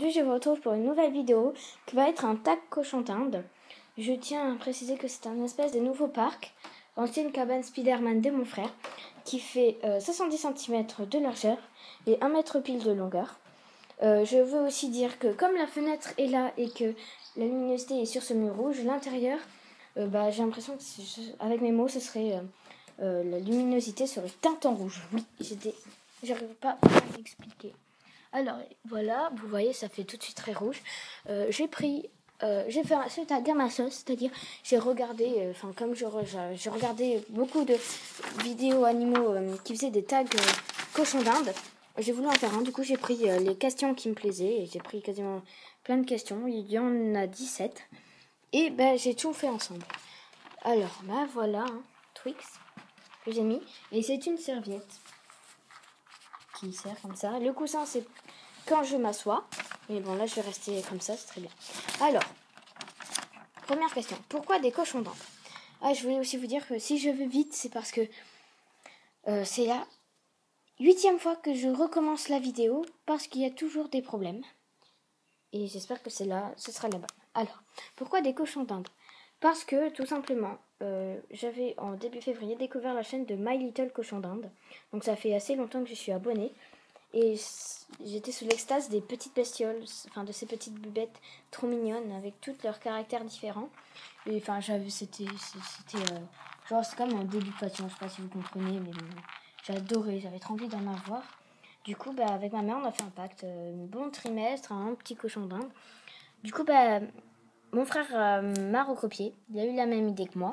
aujourd'hui je vous retrouve pour une nouvelle vidéo qui va être un tag cochon d'Inde. Je tiens à préciser que c'est un espèce de nouveau parc, ancienne cabane Spider-Man de mon frère, qui fait 70 cm de largeur et 1 mètre pile de longueur. Je veux aussi dire que comme la fenêtre est là et que la luminosité est sur ce mur rouge, l'intérieur, j'ai l'impression que avec mes mots, ce serait la luminosité serait teinte en rouge. Oui, j'arrive pas à l'expliquer. Alors voilà, vous voyez, ça fait tout de suite très rouge. J'ai fait un tag à ma sauce, c'est-à-dire j'ai regardé, comme je regardais beaucoup de vidéos animaux qui faisaient des tags cochons d'Inde. J'ai voulu en faire un, du coup j'ai pris les questions qui me plaisaient, et j'ai pris quasiment plein de questions, il y en a 17, et j'ai tout fait ensemble. Alors, voilà, Twix, que j'ai mis, et c'est une serviette qui sert comme ça. Le coussin, c'est quand je m'assois, mais bon, là je vais rester comme ça, c'est très bien. Alors, première question, pourquoi des cochons d'Inde? Je voulais aussi vous dire que si je vais vite, c'est parce que c'est la 8e fois que je recommence la vidéo parce qu'il y a toujours des problèmes. Et j'espère que ce sera la bonne. Alors, pourquoi des cochons d'Inde? Parce que, tout simplement, j'avais en début février découvert la chaîne de My Little Cochon d'Inde. Donc ça fait assez longtemps que je suis abonnée. Et j'étais sous l'extase des petites bestioles, de ces petites bubettes trop mignonnes avec tous leurs caractères différents. Et c'était c'est comme un début de passion, je sais pas si vous comprenez, mais j'adorais, j'avais trop envie d'en avoir. Du coup, avec ma mère, on a fait un pacte, un bon trimestre, un petit cochon d'Inde. Du coup, mon frère m'a recopié, il a eu la même idée que moi.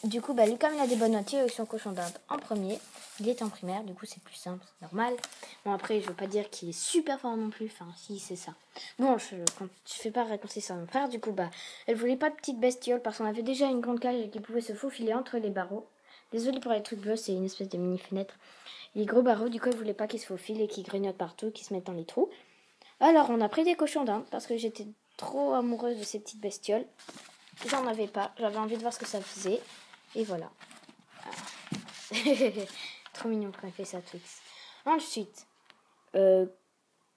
Du coup, lui, comme il a des bonnes notes, il a eu son cochon d'Inde en premier. Il est en primaire, du coup, c'est plus simple, c'est normal. Bon, après, je veux pas dire qu'il est super fort non plus. Enfin, si, c'est ça. Bon, je fais pas raconter ça à mon frère. Du coup, elle voulait pas de petite bestiole parce qu'on avait déjà une grande cage qui pouvait se faufiler entre les barreaux. Désolée pour les trucs bleus, c'est une espèce de mini fenêtre. Les gros barreaux, du coup, elle voulait pas qu'ils se faufilent et qu'ils grignotent partout, qu'ils se mettent dans les trous. Alors, on a pris des cochons d'Inde parce que j'étais trop amoureuse de ces petites bestioles. J'en avais pas, j'avais envie de voir ce que ça faisait. Et voilà. Trop mignon quand elle fait ça, Twix. Ensuite,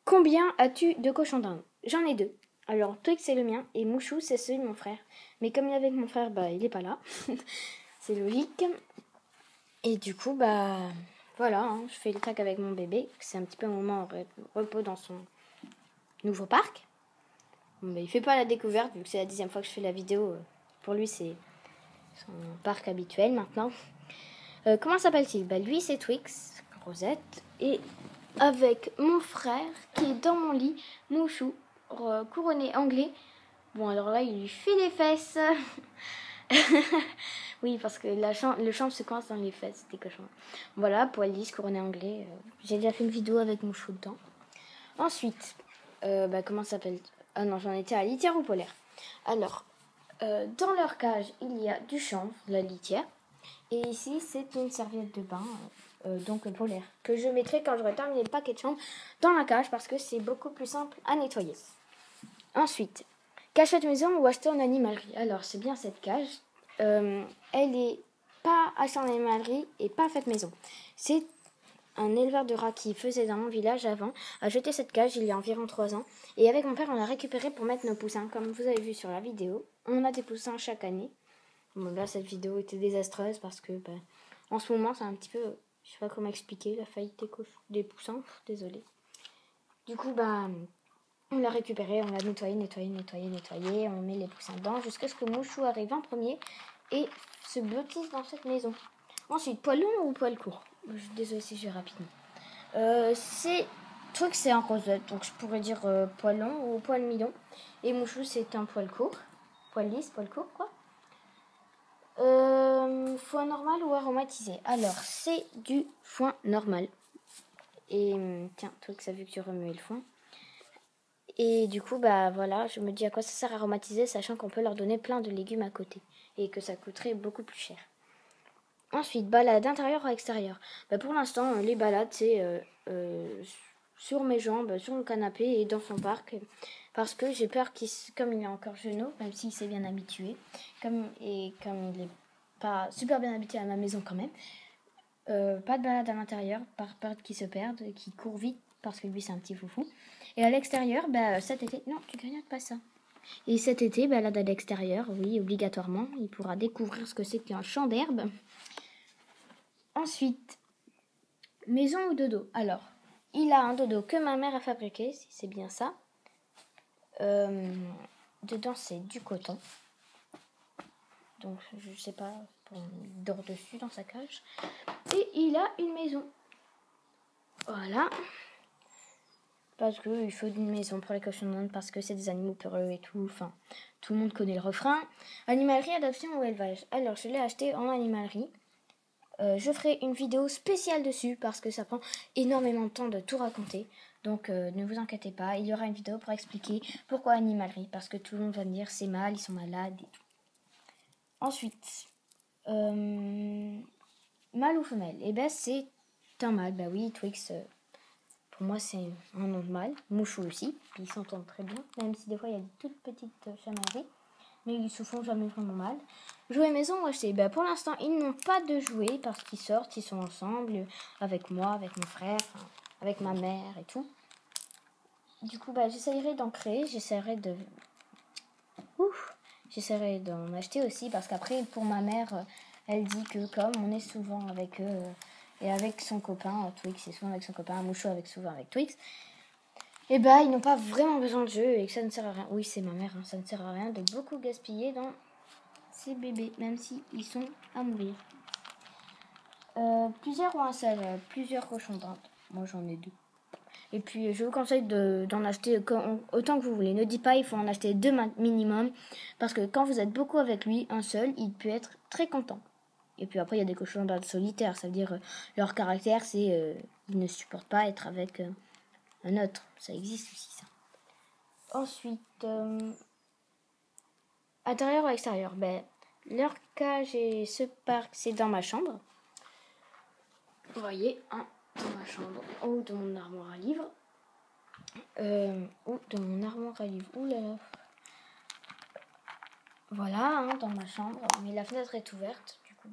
combien as-tu de cochons d'Inde? J'en ai 2. Alors, Twix, c'est le mien, et Mouchou, c'est celui de mon frère. Mais comme il est avec mon frère, il est pas là. C'est logique. Et du coup, voilà, je fais le tag avec mon bébé. C'est un petit peu un moment repos dans son nouveau parc. Bon, il fait pas la découverte, vu que c'est la 10e fois que je fais la vidéo. Pour lui, c'est son parc habituel maintenant. Comment s'appelle-t-il? Lui, c'est Twix, Rosette. Et avec mon frère, qui est dans mon lit, Mouchou, couronné anglais. Bon, alors là, il lui fait des fesses. Oui, parce que le champ se coince dans les fesses des cochons. Voilà, poil lisse, couronné anglais. J'ai déjà fait une vidéo avec Mouchou dedans. Ensuite, comment ça s'appelle? Ah non, j'en étais à litière ou polaire. Alors, dans leur cage, il y a du chanvre, la litière. Et ici, c'est une serviette de bain, donc polaire, que je mettrai quand j'aurai terminé le paquet de chanvre dans la cage parce que c'est beaucoup plus simple à nettoyer. Ensuite, cage faite maison ou acheter en animalerie. Alors, c'est bien cette cage. Elle est pas achetée en animalerie et pas faite maison. C'est un éleveur de rats qui faisait dans mon village avant a jeté cette cage il y a environ 3 ans. Et avec mon père, on l'a récupérée pour mettre nos poussins. Comme vous avez vu sur la vidéo, on a des poussins chaque année. Bon, là, cette vidéo était désastreuse parce que en ce moment, c'est un petit peu, je sais pas comment expliquer, la faillite des poussins. Désolée. Du coup, on l'a récupéré, on l'a nettoyé. On met les poussins dedans jusqu'à ce que Mouchou arrive en premier et se blottisse dans cette maison. Ensuite, poil long ou poil court? Désolée si je vais rapidement. C'est un rosette, donc je pourrais dire poil long ou poil mi-long. Et Mouchou, c'est un poil court. Poil lisse, poil court, quoi. Foin normal ou aromatisé? Alors, c'est du foin normal. Et tiens, toi que ça vu que tu remuais le foin. Et du coup, voilà, je me dis à quoi ça sert aromatisé, sachant qu'on peut leur donner plein de légumes à côté. Et que ça coûterait beaucoup plus cher. Ensuite, balade intérieure ou extérieure? Pour l'instant, les balades, c'est sur mes jambes, sur le canapé et dans son parc. Parce que j'ai peur comme il est encore jeune, même s'il s'est bien habitué, comme il est pas super bien habitué à ma maison quand même, pas de balade à l'intérieur, par peur qu'il se perde, qu'il court vite parce que lui c'est un petit foufou. Et à l'extérieur, cet été, non, tu grignotes pas ça. Et cet été, balade à l'extérieur, oui, obligatoirement. Il pourra découvrir ce que c'est qu'un champ d'herbe. Ensuite, maison ou dodo. Alors, il a un dodo que ma mère a fabriqué, si c'est bien ça. Dedans, c'est du coton. Donc, je sais pas, il dort dessus dans sa cage. Et il a une maison. Voilà. Parce qu'il faut une maison pour les cochons d'Inde, parce que c'est des animaux peureux et tout. Enfin, tout le monde connaît le refrain. Animalerie, adoption ou élevage. Alors, je l'ai acheté en animalerie. Je ferai une vidéo spéciale dessus, parce que ça prend énormément de temps de tout raconter. Donc, ne vous inquiétez pas, il y aura une vidéo pour expliquer pourquoi animalerie. Parce que tout le monde va me dire, c'est mal, ils sont malades et tout. Ensuite, mâle ou femelle? Eh ben, c'est un mâle. Bah oui, Twix... pour moi, c'est un nom de mâle. Mouchou aussi. Ils s'entendent très bien. Même si des fois, il y a des toutes petites chamailleries. Mais ils se font jamais vraiment mal. Jouets maison ou acheter? Pour l'instant, ils n'ont pas de jouets parce qu'ils sortent. Ils sont ensemble avec moi, avec mon frère, avec ma mère et tout. Du coup, j'essaierai d'en créer. J'essaierai d'en acheter aussi. Parce qu'après, pour ma mère, elle dit que comme on est souvent avec eux... et avec son copain, Twix, et souvent avec son copain, Mouchou souvent avec Twix, et ils n'ont pas vraiment besoin de jeu et que ça ne sert à rien. Oui, c'est ma mère, ça ne sert à rien de beaucoup gaspiller dans ces bébés, même si ils sont à mourir. Plusieurs ou un seul? Plusieurs cochons d'Inde. Moi, j'en ai 2. Et puis, je vous conseille d'en acheter autant que vous voulez. Ne dites pas, il faut en acheter 2 minimum, parce que quand vous êtes beaucoup avec lui, un seul, il peut être très content. Et puis après, il y a des cochons d'Inde solitaires. Ça veut dire, leur caractère, c'est ils ne supportent pas être avec un autre. Ça existe aussi, ça. Ensuite, intérieur ou extérieur? Leur cage et ce parc, c'est dans ma chambre. Vous voyez, dans ma chambre. Ou dans mon armoire à livres. Ou dans mon armoire à livres. Ouh là là. Voilà, dans ma chambre. Mais la fenêtre est ouverte. Du coup,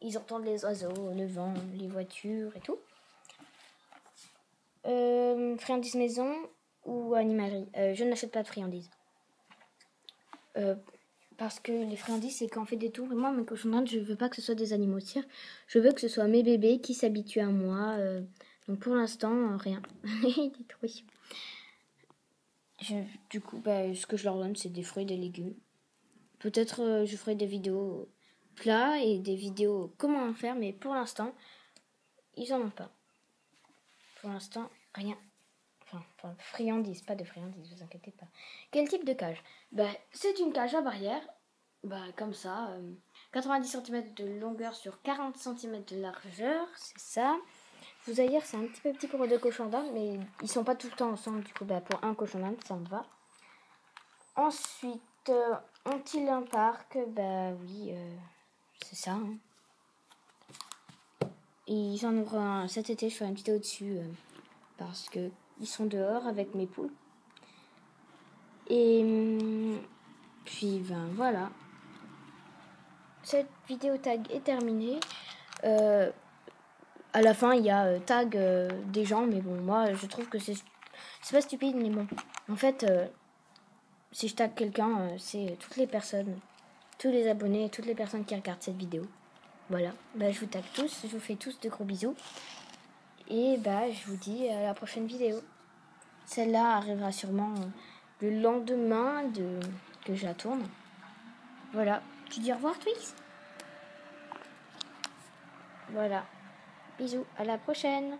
ils entendent les oiseaux, le vent, les voitures et tout. Friandises maison ou animalerie? Je n'achète pas de friandises. Parce que les friandises, c'est quand on fait des tours. Et moi, mes cochons d'Inde, je veux pas que ce soit des animaux de cirque. Je veux que ce soit mes bébés qui s'habituent à moi. Donc pour l'instant, rien. Il est trop chou. Du coup, ce que je leur donne, c'est des fruits et des légumes. Peut-être je ferai des vidéos plats et des vidéos comment en faire. Mais pour l'instant, ils en ont pas. Pour l'instant, rien. Enfin, friandises, pas de friandises, vous inquiétez pas. Quel type de cage? C'est une cage à barrière, comme ça, 90 cm de longueur sur 40 cm de largeur, c'est ça. Vous allez dire, c'est un petit peu petit pour 2 cochons d'Inde, mais ils sont pas tout le temps ensemble, du coup, pour un cochon d'Inde, ça me va. Ensuite, ont-ils un parc? Oui, c'est ça. Et ils en auront un cet été, je ferai une vidéo dessus, parce que ils sont dehors avec mes poules. Et puis, voilà. Cette vidéo tag est terminée. À la fin, il y a tag des gens, mais bon, moi, je trouve que c'est pas stupide, mais bon. En fait, si je tag quelqu'un, c'est toutes les personnes, tous les abonnés, toutes les personnes qui regardent cette vidéo. Voilà. Je vous tag tous, je vous fais tous de gros bisous. Et je vous dis à la prochaine vidéo. Celle-là arrivera sûrement le lendemain que je la tourne. Voilà. Tu dis au revoir, Twix? Voilà. Bisous. À la prochaine.